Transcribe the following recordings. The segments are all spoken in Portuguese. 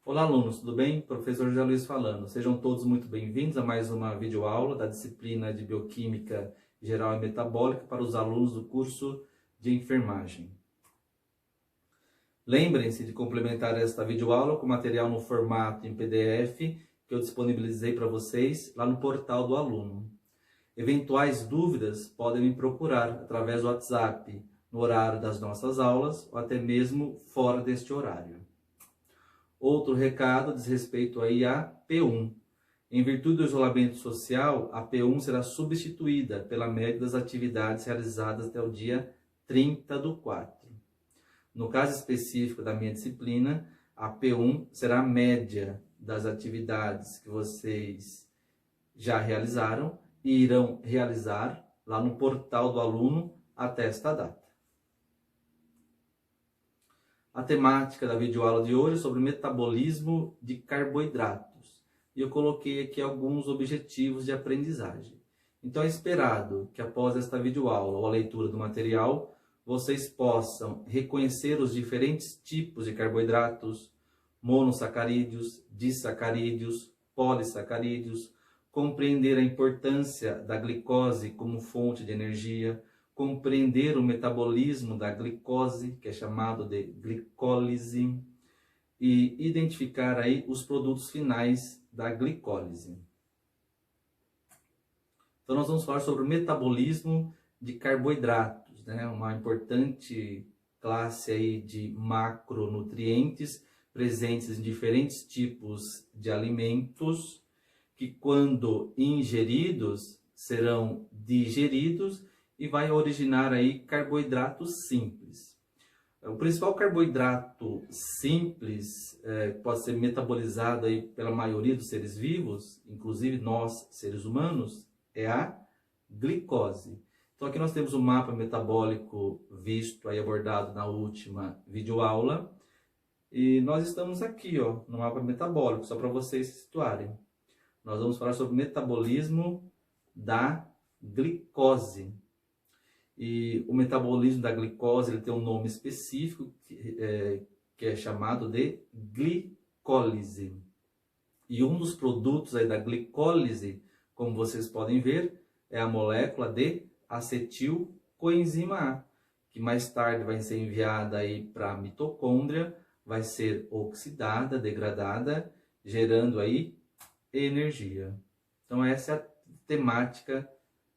Olá, alunos, tudo bem? Professor José Luiz falando. Sejam todos muito bem-vindos a mais uma videoaula da disciplina de Bioquímica Geral e Metabólica para os alunos do curso de Enfermagem. Lembrem-se de complementar esta videoaula com material no formato em PDF que eu disponibilizei para vocês lá no portal do aluno. Eventuais dúvidas podem me procurar através do WhatsApp no horário das nossas aulas ou até mesmo fora deste horário. Outro recado diz respeito aí a P1. Em virtude do isolamento social, a P1 será substituída pela média das atividades realizadas até o dia 30/4. No caso específico da minha disciplina, a P1 será a média das atividades que vocês já realizaram e irão realizar lá no portal do aluno até esta data. A temática da videoaula de hoje é sobre o metabolismo de carboidratos. E eu coloquei aqui alguns objetivos de aprendizagem. Então é esperado que após esta videoaula ou a leitura do material, vocês possam reconhecer os diferentes tipos de carboidratos, monossacarídeos, disacarídeos, polissacarídeos, compreender a importância da glicose como fonte de energia, compreender o metabolismo da glicose, que é chamado de glicólise, e identificar aí os produtos finais da glicólise. Então nós vamos falar sobre o metabolismo de carboidratos, né? Uma importante classe aí de macronutrientes presentes em diferentes tipos de alimentos que, quando ingeridos, serão digeridos e vai originar aí carboidratos simples. O principal carboidrato simples que pode ser metabolizado aí pela maioria dos seres vivos, inclusive nós, seres humanos, é a glicose. Então aqui nós temos o mapa metabólico visto aí abordado na última videoaula. E nós estamos aqui, ó, no mapa metabólico, só para vocês se situarem. Nós vamos falar sobre o metabolismo da glicose. E o metabolismo da glicose ele tem um nome específico que é chamado de glicólise. E um dos produtos aí da glicólise, como vocês podem ver, é a molécula de acetilcoenzima A, que mais tarde vai ser enviada aí para a mitocôndria, vai ser oxidada, degradada, gerando aí energia. Então essa é a temática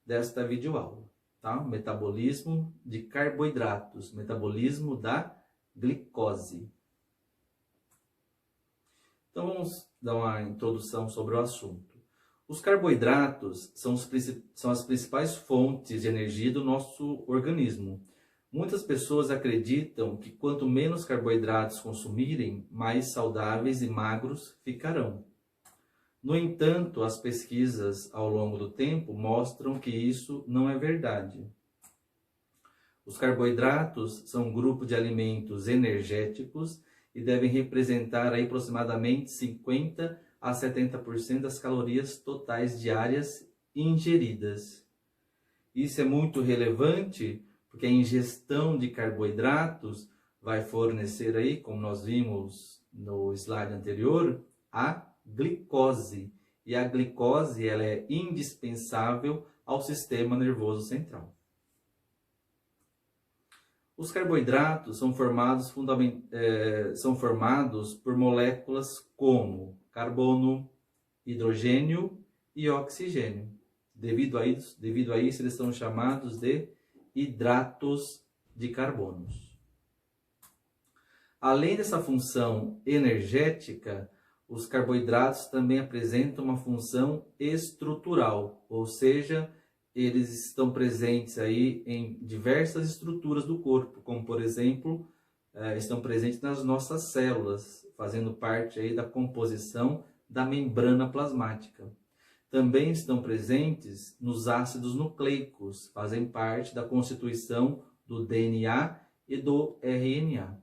desta videoaula. Tá? Metabolismo de carboidratos, metabolismo da glicose. Então vamos dar uma introdução sobre o assunto. Os carboidratos são as principais fontes de energia do nosso organismo. Muitas pessoas acreditam que quanto menos carboidratos consumirem, mais saudáveis e magros ficarão. No entanto, as pesquisas ao longo do tempo mostram que isso não é verdade. Os carboidratos são um grupo de alimentos energéticos e devem representar aí aproximadamente 50 a 70% das calorias totais diárias ingeridas. Isso é muito relevante porque a ingestão de carboidratos vai fornecer aí, como nós vimos no slide anterior, a glicose. E a glicose ela é indispensável ao sistema nervoso central. Os carboidratos são formados por moléculas como carbono, hidrogênio e oxigênio. Devido a isso, eles são chamados de hidratos de carbono. Além dessa função energética, os carboidratos também apresentam uma função estrutural, ou seja, eles estão presentes aí em diversas estruturas do corpo, como por exemplo, estão presentes nas nossas células, fazendo parte aí da composição da membrana plasmática. Também estão presentes nos ácidos nucleicos, fazem parte da constituição do DNA e do RNA.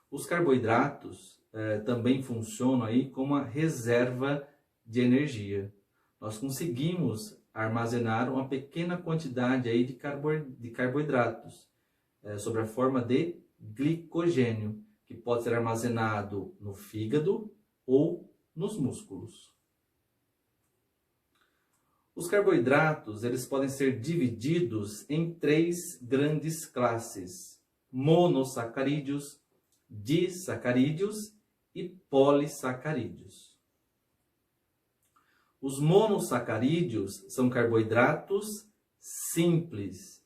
Os carboidratos também funcionam aí como uma reserva de energia. Nós conseguimos armazenar uma pequena quantidade aí de carboidratos sob a forma de glicogênio, que pode ser armazenado no fígado, ou nos músculos. Os carboidratos, eles podem ser divididos em 3 grandes classes: monossacarídeos, disacarídeos e polissacarídeos. Os monossacarídeos são carboidratos simples.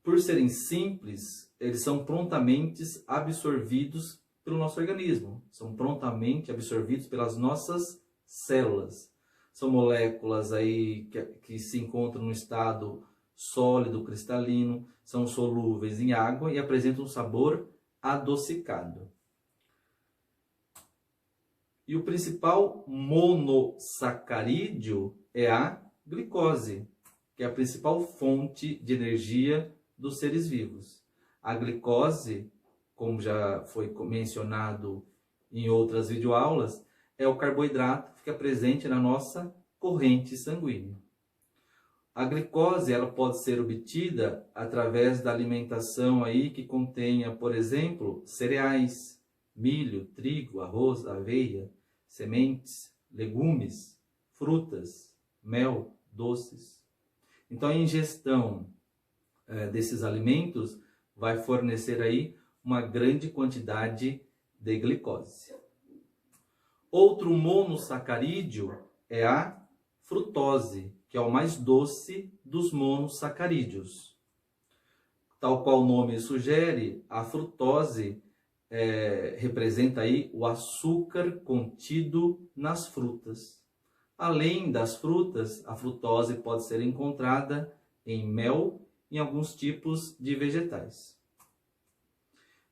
Por serem simples, eles são prontamente absorvidos pelo nosso organismo, são prontamente absorvidos pelas nossas células. São moléculas aí que se encontram no estado sólido, cristalino, são solúveis em água e apresentam um sabor adocicado. E o principal monossacarídeo é a glicose, que é a principal fonte de energia dos seres vivos. A glicose, como já foi mencionado em outras videoaulas, é o carboidrato que fica presente na nossa corrente sanguínea. A glicose ela pode ser obtida através da alimentação aí que contenha, por exemplo, cereais, milho, trigo, arroz, aveia, sementes, legumes, frutas, mel, doces. Então a ingestão desses alimentos vai fornecer aí uma grande quantidade de glicose. Outro monossacarídeo é a frutose, que é o mais doce dos monossacarídeos. Tal qual o nome sugere, a frutose representa aí o açúcar contido nas frutas. Além das frutas, a frutose pode ser encontrada em mel e em alguns tipos de vegetais.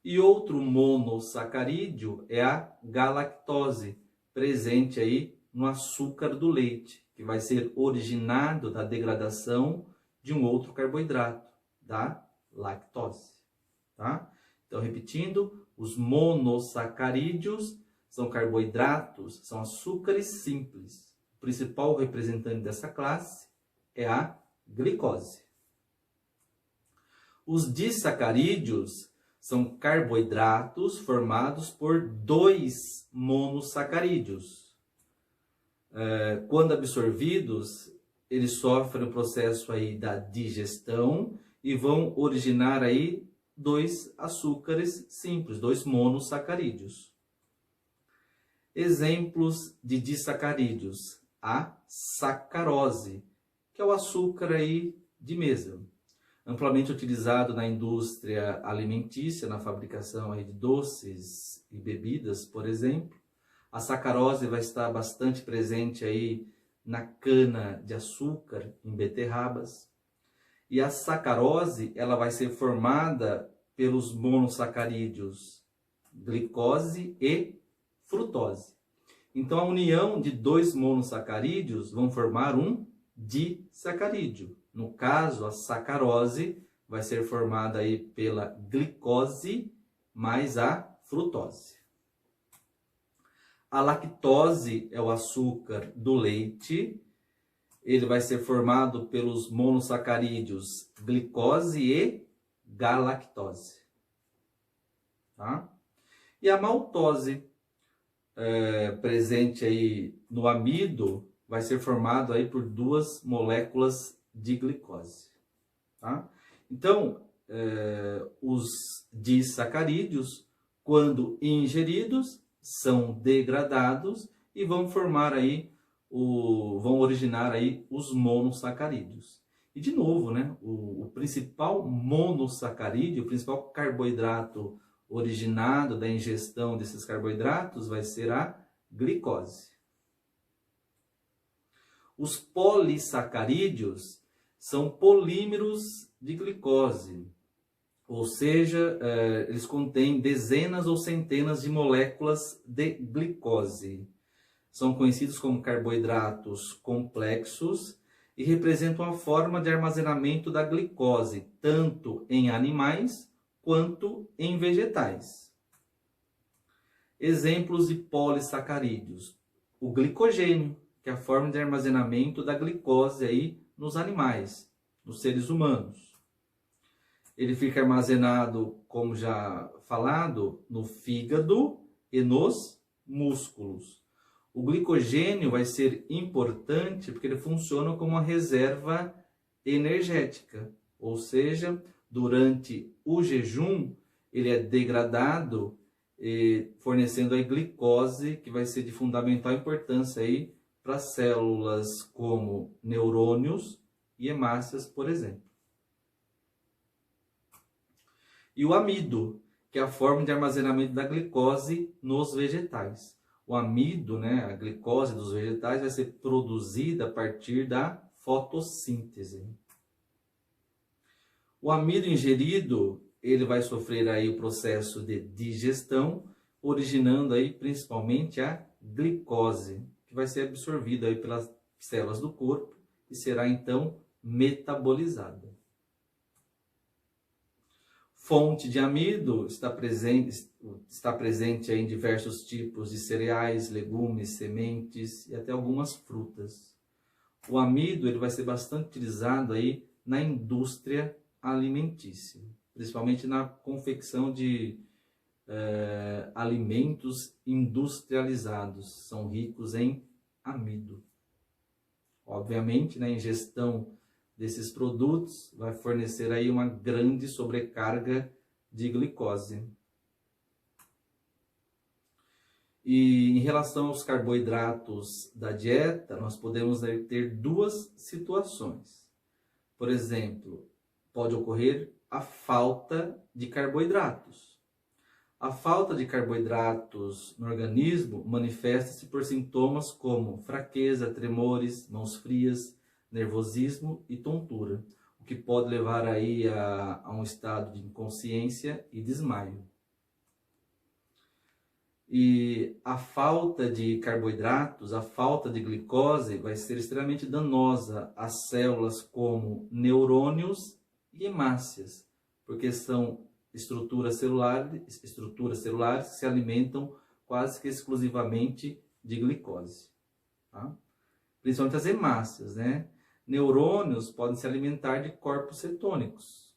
E outro monossacarídeo é a galactose, presente aí no açúcar do leite, que vai ser originado da degradação de um outro carboidrato, da lactose. Tá? Então, repetindo, os monossacarídeos são carboidratos, são açúcares simples. O principal representante dessa classe é a glicose. Os disacarídeos são carboidratos formados por 2 monossacarídeos. Quando absorvidos, eles sofrem o processo aí da digestão e vão originar aí 2 açúcares simples, 2 monossacarídeos. Exemplos de disacarídeos: a sacarose, que é o açúcar aí de mesa, amplamente utilizado na indústria alimentícia, na fabricação aí de doces e bebidas, por exemplo. A sacarose vai estar bastante presente aí na cana de açúcar, em beterrabas. E a sacarose, ela vai ser formada pelos monossacarídeos glicose e frutose. Então, a união de 2 monossacarídeos vão formar um disacarídeo. No caso, a sacarose vai ser formada aí pela glicose mais a frutose. A lactose é o açúcar do leite. Ele vai ser formado pelos monossacarídeos glicose e galactose. Tá? E a maltose, presente aí no amido, vai ser formado aí por 2 moléculas de glicose. Tá? Então, os disacarídeos, quando ingeridos, são degradados e vão formar aí vão originar aí os monossacarídeos. E de novo, né, o principal monossacarídeo, o principal carboidrato originado da ingestão desses carboidratos vai ser a glicose. Os polissacarídeos são polímeros de glicose, ou seja, eles contêm dezenas ou centenas de moléculas de glicose. São conhecidos como carboidratos complexos e representam a forma de armazenamento da glicose, tanto em animais quanto em vegetais. Exemplos de polissacarídeos: o glicogênio, que é a forma de armazenamento da glicose aí nos animais, nos seres humanos. Ele fica armazenado, como já falado, no fígado e nos músculos. O glicogênio vai ser importante porque ele funciona como uma reserva energética, ou seja, durante o jejum ele é degradado, fornecendo a glicose, que vai ser de fundamental importância aí para células como neurônios e hemácias, por exemplo. E o amido, que é a forma de armazenamento da glicose nos vegetais. O amido, né, a glicose dos vegetais, vai ser produzida a partir da fotossíntese. O amido ingerido, ele vai sofrer aí o processo de digestão, originando aí principalmente a glicose, que vai ser absorvida aí pelas células do corpo e será então metabolizada. Fonte de amido está presente aí em diversos tipos de cereais, legumes, sementes e até algumas frutas. O amido ele vai ser bastante utilizado aí na indústria alimentícia, principalmente na confecção de alimentos industrializados, são ricos em amido. Obviamente, na ingestão desses produtos vai fornecer aí uma grande sobrecarga de glicose. E em relação aos carboidratos da dieta, nós podemos ter duas situações. Por exemplo, pode ocorrer a falta de carboidratos. A falta de carboidratos no organismo manifesta-se por sintomas como fraqueza, tremores, mãos frias, nervosismo e tontura, o que pode levar aí a um estado de inconsciência e desmaio. E a falta de carboidratos, a falta de glicose vai ser extremamente danosa às células como neurônios e hemácias, porque são estruturas celulares que se alimentam quase que exclusivamente de glicose. Tá? Principalmente as hemácias, né? Neurônios podem se alimentar de corpos cetônicos.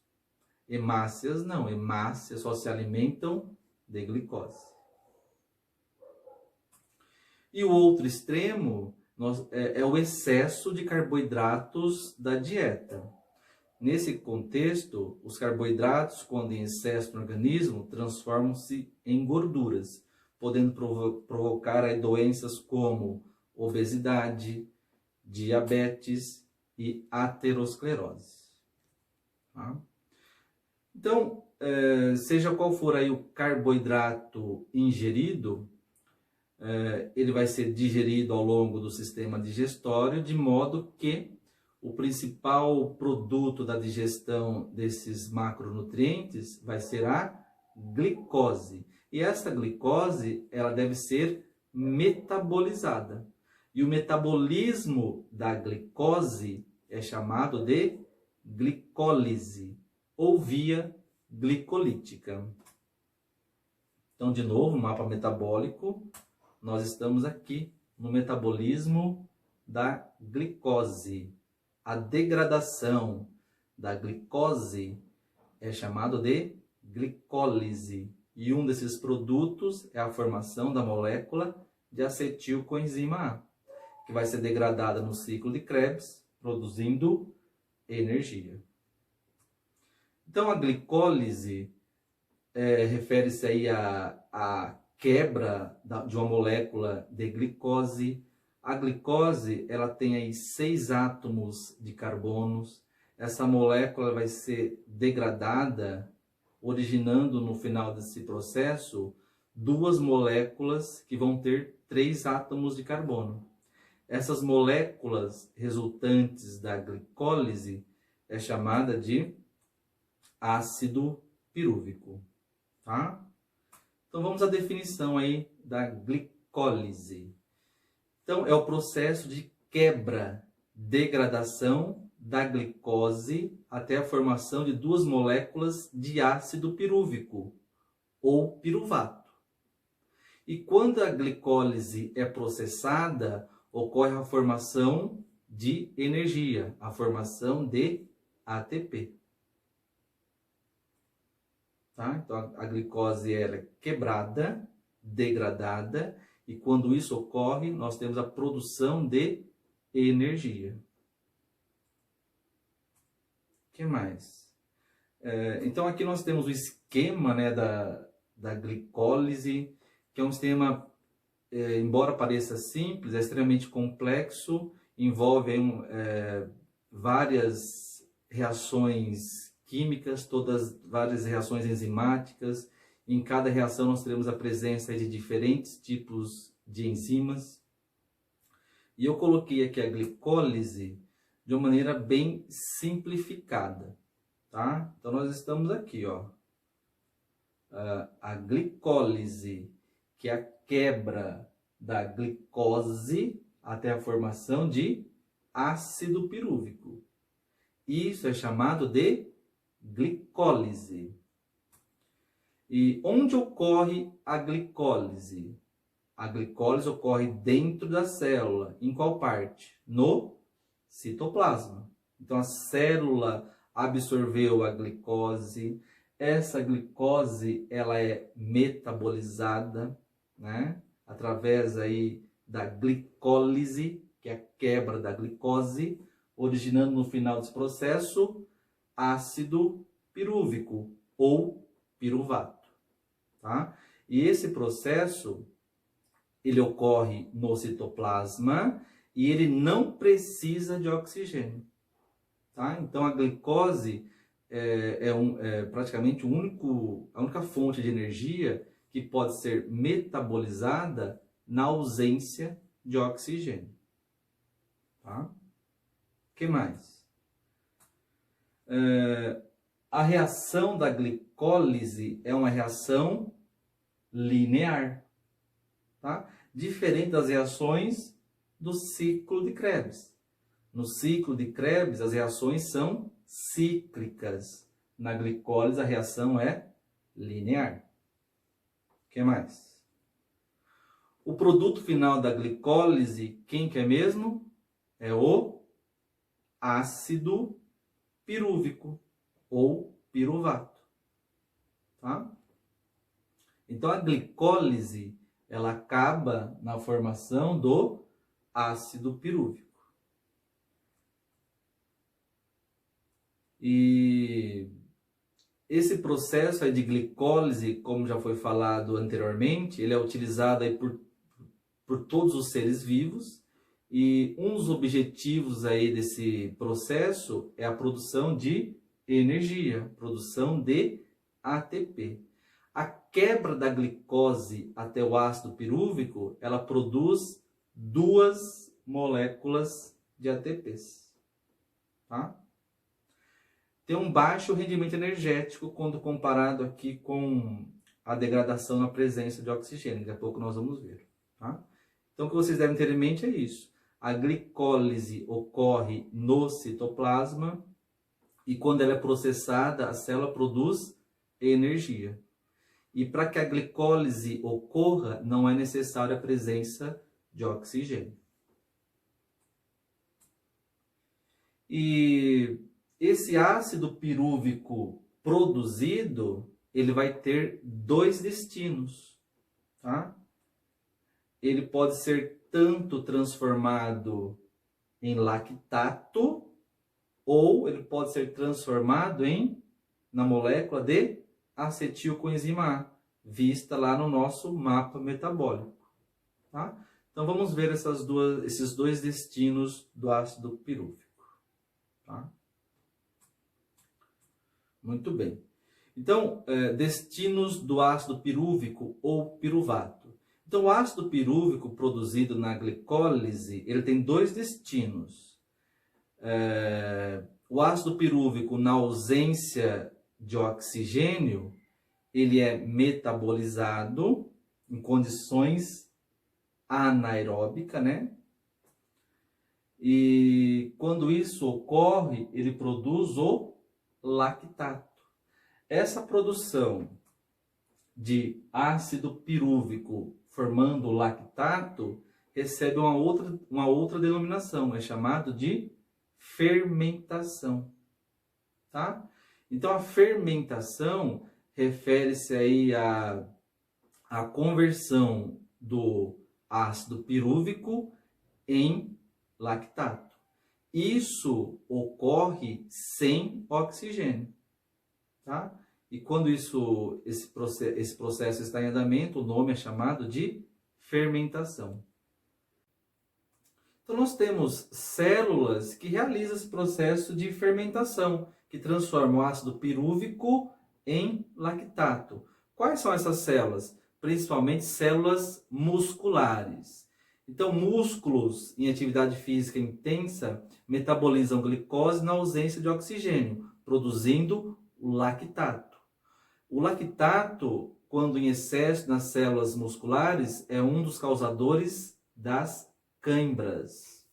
Hemácias não, hemácias só se alimentam de glicose. E o outro extremo é o excesso de carboidratos da dieta. Nesse contexto, os carboidratos, quando em excesso no organismo, transformam-se em gorduras, podendo provocar aí doenças como obesidade, diabetes e aterosclerose. Tá? Então, seja qual for aí o carboidrato ingerido, ele vai ser digerido ao longo do sistema digestório, de modo que o principal produto da digestão desses macronutrientes vai ser a glicose. E essa glicose, ela deve ser metabolizada. E o metabolismo da glicose é chamado de glicólise ou via glicolítica. Então, de novo, mapa metabólico, nós estamos aqui no metabolismo da glicose. A degradação da glicose é chamado de glicólise. E um desses produtos é a formação da molécula de acetilcoenzima A, que vai ser degradada no ciclo de Krebs, produzindo energia. Então, a glicólise refere-se aí à quebra de uma molécula de glicose. A glicose, ela tem aí 6 átomos de carbonos. Essa molécula vai ser degradada, originando no final desse processo 2 moléculas que vão ter 3 átomos de carbono. Essas moléculas resultantes da glicólise é chamada de ácido pirúvico, tá? Então vamos à definição aí da glicólise. Então é o processo de quebra, degradação da glicose até a formação de 2 moléculas de ácido pirúvico ou piruvato. E quando a glicólise é processada, ocorre a formação de energia, a formação de ATP. Tá? Então a glicose é quebrada, degradada E quando isso ocorre, nós temos a produção de energia. O que mais? Então aqui nós temos o esquema, né, da glicólise, que é um sistema, embora pareça simples, é extremamente complexo, envolve várias reações químicas, várias reações enzimáticas. Em cada reação nós teremos a presença de diferentes tipos de enzimas. E eu coloquei aqui a glicólise de uma maneira bem simplificada, tá? Então nós estamos aqui, ó. A glicólise, que é a quebra da glicose até a formação de ácido pirúvico. Isso é chamado de glicólise. E onde ocorre a glicólise? A glicólise ocorre dentro da célula. Em qual parte? No citoplasma. Então a célula absorveu a glicose. Essa glicose ela é metabolizada, né, através aí da glicólise, que é a quebra da glicose, originando no final desse processo ácido pirúvico ou piruvato, tá? E esse processo ele ocorre no citoplasma e ele não precisa de oxigênio, tá? Então a glicose é praticamente a única fonte de energia que pode ser metabolizada na ausência de oxigênio, tá? O que mais? A reação da glicólise é uma reação linear, tá? Diferente das reações do ciclo de Krebs. No ciclo de Krebs, as reações são cíclicas. Na glicólise, a reação é linear. O que mais? O produto final da glicólise, quem que é mesmo? É o ácido pirúvico ou piruvato, tá? Então a glicólise ela acaba na formação do ácido pirúvico. E esse processo aí de glicólise, como já foi falado anteriormente, ele é utilizado aí por todos os seres vivos. E um dos objetivos aí desse processo é a produção de energia, produção de ATP. A quebra da glicose até o ácido pirúvico, ela produz 2 moléculas de ATPs, tá? Tem um baixo rendimento energético quando comparado aqui com a degradação na presença de oxigênio. Daqui a pouco nós vamos ver, tá? Então o que vocês devem ter em mente é isso. A glicólise ocorre no citoplasma e quando ela é processada, a célula produz energia. E para que a glicólise ocorra, não é necessária a presença de oxigênio. E esse ácido pirúvico produzido, ele vai ter 2 destinos, tá? Ele pode ser tanto transformado em lactato, ou ele pode ser transformado na molécula de acetilcoenzima A, vista lá no nosso mapa metabólico, tá? Então vamos ver esses 2 destinos do ácido pirúvico, tá? Muito bem. Então, destinos do ácido pirúvico ou piruvato. Então, o ácido pirúvico produzido na glicólise, ele tem 2 destinos. O ácido pirúvico, na ausência de oxigênio, ele é metabolizado em condições anaeróbicas, né? E quando isso ocorre, ele produz o lactato. Essa produção de ácido pirúvico formando o lactato recebe uma outra denominação, é chamado de fermentação, tá? Então a fermentação refere-se aí à conversão do ácido pirúvico em lactato. Isso ocorre sem oxigênio, tá? E quando esse processo está em andamento, o nome é chamado de fermentação. Então, nós temos células que realizam esse processo de fermentação, que transformam o ácido pirúvico em lactato. Quais são essas células? Principalmente células musculares. Então, músculos em atividade física intensa metabolizam glicose na ausência de oxigênio, produzindo o lactato. O lactato, quando em excesso nas células musculares, é um dos causadores das cãibras.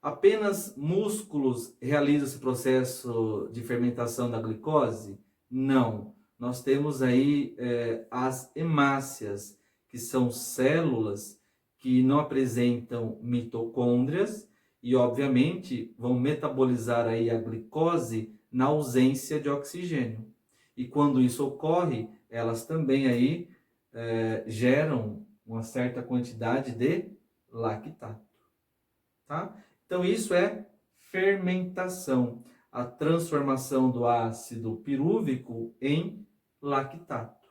Apenas músculos realizam esse processo de fermentação da glicose? Não. Nós temos aí as hemácias, que são células que não apresentam mitocôndrias e, obviamente, vão metabolizar aí a glicose na ausência de oxigênio. E quando isso ocorre, elas também aí geram uma certa quantidade de lactato, tá? Então isso é fermentação, a transformação do ácido pirúvico em lactato.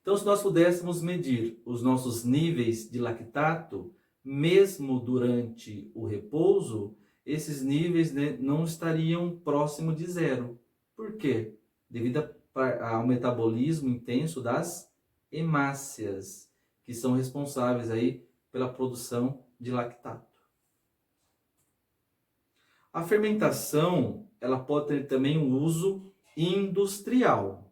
Então, se nós pudéssemos medir os nossos níveis de lactato, mesmo durante o repouso, esses níveis, né, não estariam próximo de zero. Por quê? Devido ao metabolismo intenso das hemácias, que são responsáveis aí pela produção de lactato. A fermentação, ela pode ter também um uso industrial.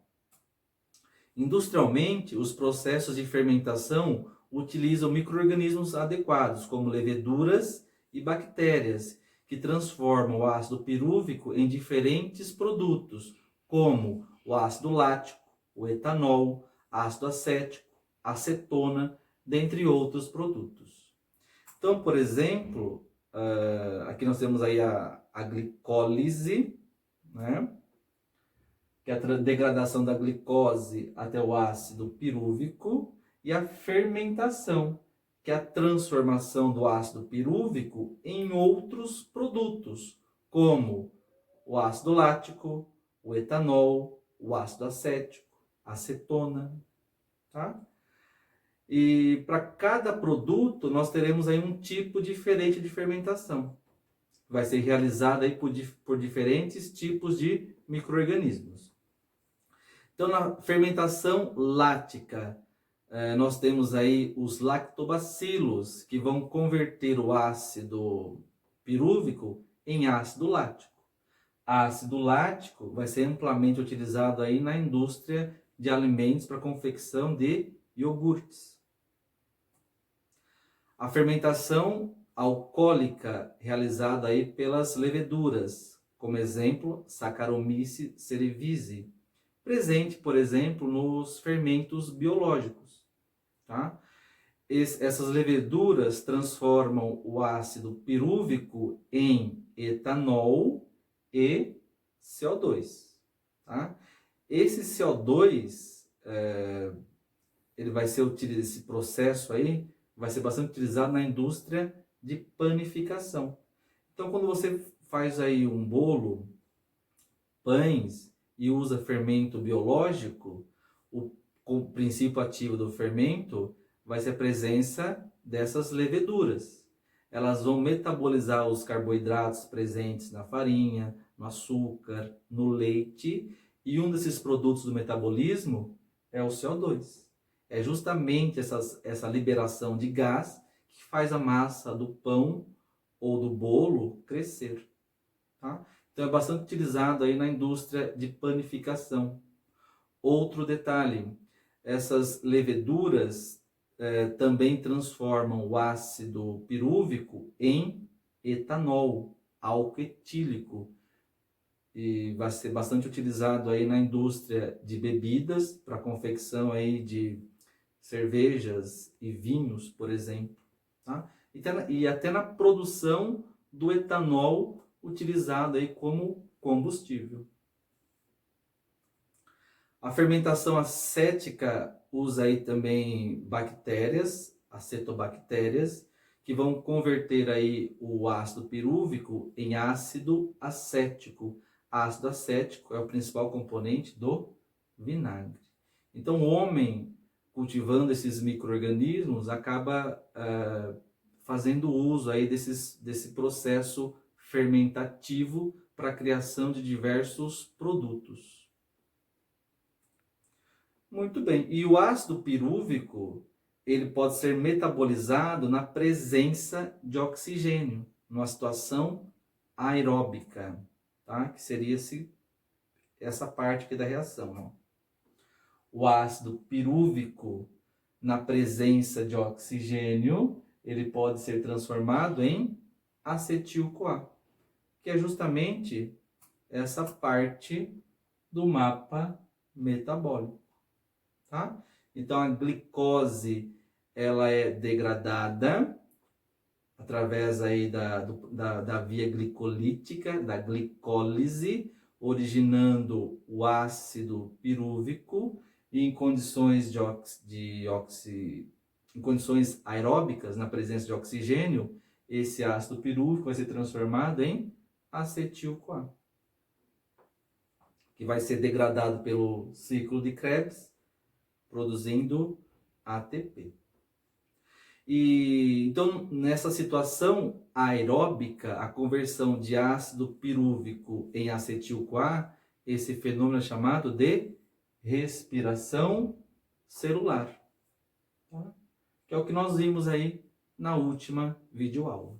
Industrialmente, os processos de fermentação utilizam micro-organismos adequados, como leveduras e bactérias, que transformam o ácido pirúvico em diferentes produtos, como o ácido lático, o etanol, ácido acético, acetona, dentre outros produtos. Então, por exemplo, aqui nós temos aí a glicólise, né? Que é a degradação da glicose até o ácido pirúvico, e a fermentação, que é a transformação do ácido pirúvico em outros produtos, como o ácido lático, o etanol, o ácido acético, acetona, tá? E para cada produto nós teremos aí um tipo diferente de fermentação. Vai ser realizada aí por diferentes tipos de micro-organismos. Então, na fermentação lática, nós temos aí os lactobacilos, que vão converter o ácido pirúvico em ácido lático. Ácido lático vai ser amplamente utilizado aí na indústria de alimentos para confecção de iogurtes. A fermentação alcoólica realizada aí pelas leveduras, como exemplo, Saccharomyces cerevisiae, presente, por exemplo, nos fermentos biológicos, tá? Essas leveduras transformam o ácido pirúvico em etanol e CO2, tá? Esse CO2, ele vai ser utilizado, esse processo aí vai ser bastante utilizado na indústria de panificação. Então, quando você faz aí um bolo, pães, e usa fermento biológico, o princípio ativo do fermento vai ser a presença dessas leveduras. Elas vão metabolizar os carboidratos presentes na farinha, no açúcar, no leite, e um desses produtos do metabolismo é o CO2. É justamente essa liberação de gás que faz a massa do pão ou do bolo crescer, tá? Então é bastante utilizado aí na indústria de panificação. Outro detalhe, essas leveduras também transformam o ácido pirúvico em etanol, álcool etílico. E vai ser bastante utilizado aí na indústria de bebidas, para confecção aí de cervejas e vinhos, por exemplo, tá? E até na produção do etanol utilizado aí como combustível. A fermentação acética usa aí também bactérias, acetobactérias, que vão converter aí o ácido pirúvico em ácido acético. Ácido acético é o principal componente do vinagre. Então, o homem, cultivando esses micro-organismos, acaba fazendo uso aí desse processo fermentativo para a criação de diversos produtos. Muito bem. E o ácido pirúvico, ele pode ser metabolizado na presença de oxigênio, numa situação aeróbica, tá? Que seria essa parte aqui da reação, ó. O ácido pirúvico, na presença de oxigênio, ele pode ser transformado em acetil-CoA, que é justamente essa parte do mapa metabólico, tá? Então, a glicose, ela é degradada através aí da via glicolítica, da glicólise, originando o ácido pirúvico, e em condições em condições aeróbicas, na presença de oxigênio, esse ácido pirúvico vai ser transformado em acetil-CoA, que vai ser degradado pelo ciclo de Krebs, produzindo ATP. E então, nessa situação aeróbica, a conversão de ácido pirúvico em acetil-CoA, esse fenômeno é chamado de respiração celular, tá? Que é o que nós vimos aí na última videoaula.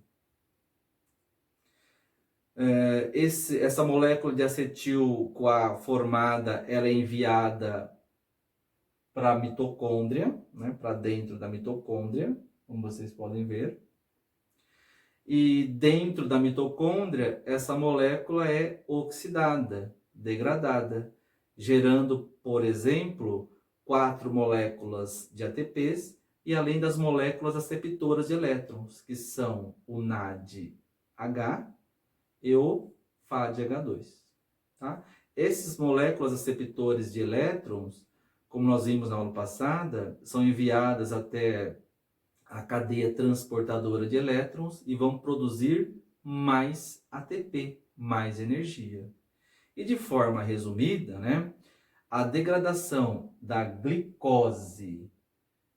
Essa molécula de acetil-CoA formada, ela é enviada para a mitocôndria, né, para dentro da mitocôndria, como vocês podem ver. E dentro da mitocôndria, essa molécula é oxidada, degradada, gerando, por exemplo, 4 moléculas de ATPs, e além das moléculas aceptoras de elétrons, que são o NADH e o FADH2. Tá? Essas moléculas aceptores de elétrons, como nós vimos na aula passada, são enviadas até a cadeia transportadora de elétrons e vão produzir mais ATP, mais energia. E de forma resumida, né, a degradação da glicose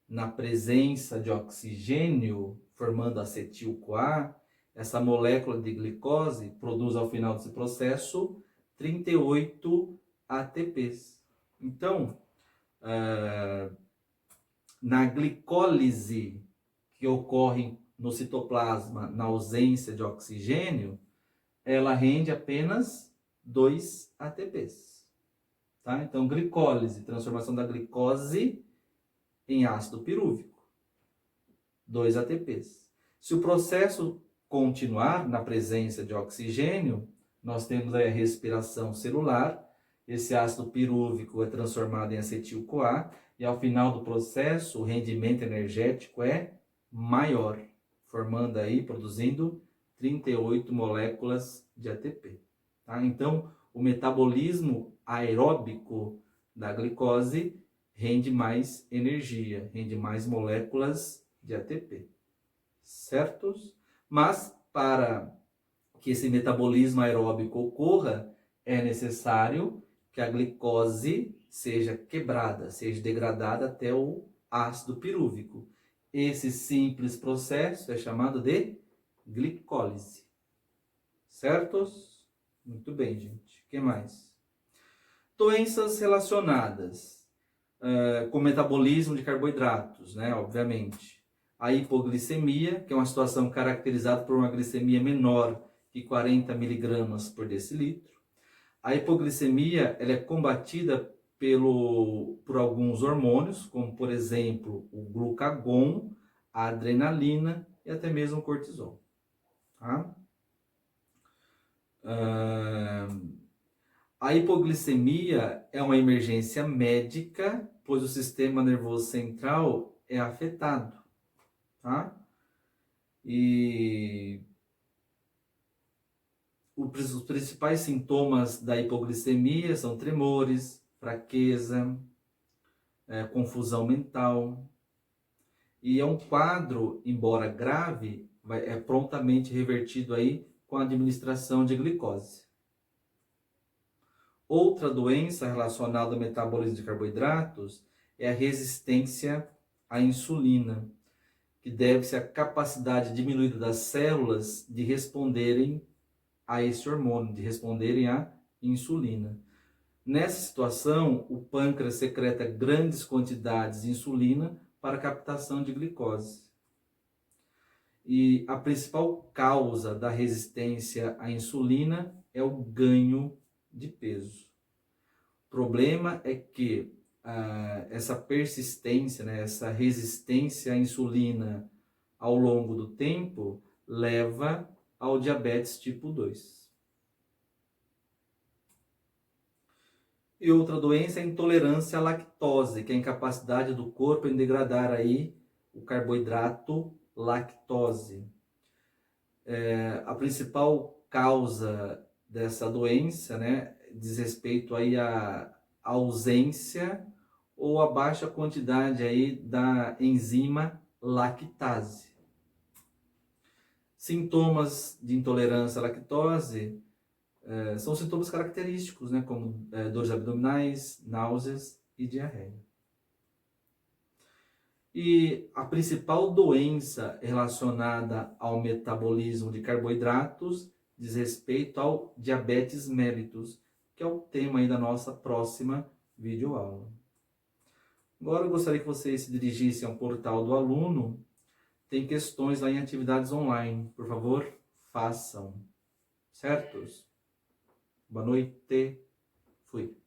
na presença de oxigênio, formando acetil-CoA, essa molécula de glicose produz ao final desse processo 38 ATPs. Então, na glicólise que ocorre no citoplasma na ausência de oxigênio, ela rende apenas 2 ATPs. Tá? Então, glicólise, transformação da glicose em ácido pirúvico, 2 ATPs. Se o processo continuar na presença de oxigênio, nós temos aí a respiração celular, esse ácido pirúvico é transformado em acetil-CoA, e ao final do processo, o rendimento energético é maior, formando aí, produzindo 38 moléculas de ATP. Tá? Então, o metabolismo aeróbico da glicose rende mais energia, rende mais moléculas de ATP, certos? Mas, para que esse metabolismo aeróbico ocorra, é necessário que a glicose seja quebrada, seja degradada até o ácido pirúvico. Esse simples processo é chamado de glicólise. Certos? Muito bem, gente. O que mais? Doenças relacionadas com metabolismo de carboidratos, né? Obviamente. A hipoglicemia, que é uma situação caracterizada por uma glicemia menor que 40 miligramas por decilitro. A hipoglicemia, ela é combatida por alguns hormônios, como por exemplo o glucagon, a adrenalina e até mesmo o cortisol. Tá? A hipoglicemia é uma emergência médica, pois o sistema nervoso central é afetado. Tá? E os principais sintomas da hipoglicemia são tremores, fraqueza, confusão mental. E é um quadro, embora grave, é prontamente revertido aí com a administração de glicose. Outra doença relacionada ao metabolismo de carboidratos é a resistência à insulina, que deve-se à capacidade diminuída das células de responderem a esse hormônio, de responderem à insulina. Nessa situação, o pâncreas secreta grandes quantidades de insulina para a captação de glicose. E a principal causa da resistência à insulina é o ganho de peso. O problema é que essa persistência, né, essa resistência à insulina ao longo do tempo leva ao diabetes tipo 2. E outra doença é a intolerância à lactose, que é a incapacidade do corpo em degradar aí o carboidrato lactose. A principal causa dessa doença, né, diz respeito aí à ausência ou a baixa quantidade aí da enzima lactase. Sintomas de intolerância à lactose são sintomas característicos, né, como dores abdominais, náuseas e diarreia. E a principal doença relacionada ao metabolismo de carboidratos diz respeito ao diabetes mellitus, que é o tema aí da nossa próxima videoaula. Agora eu gostaria que vocês se dirigissem ao portal do aluno. Tem questões lá em atividades online. Por favor, façam. Certos? Boa noite. Fui.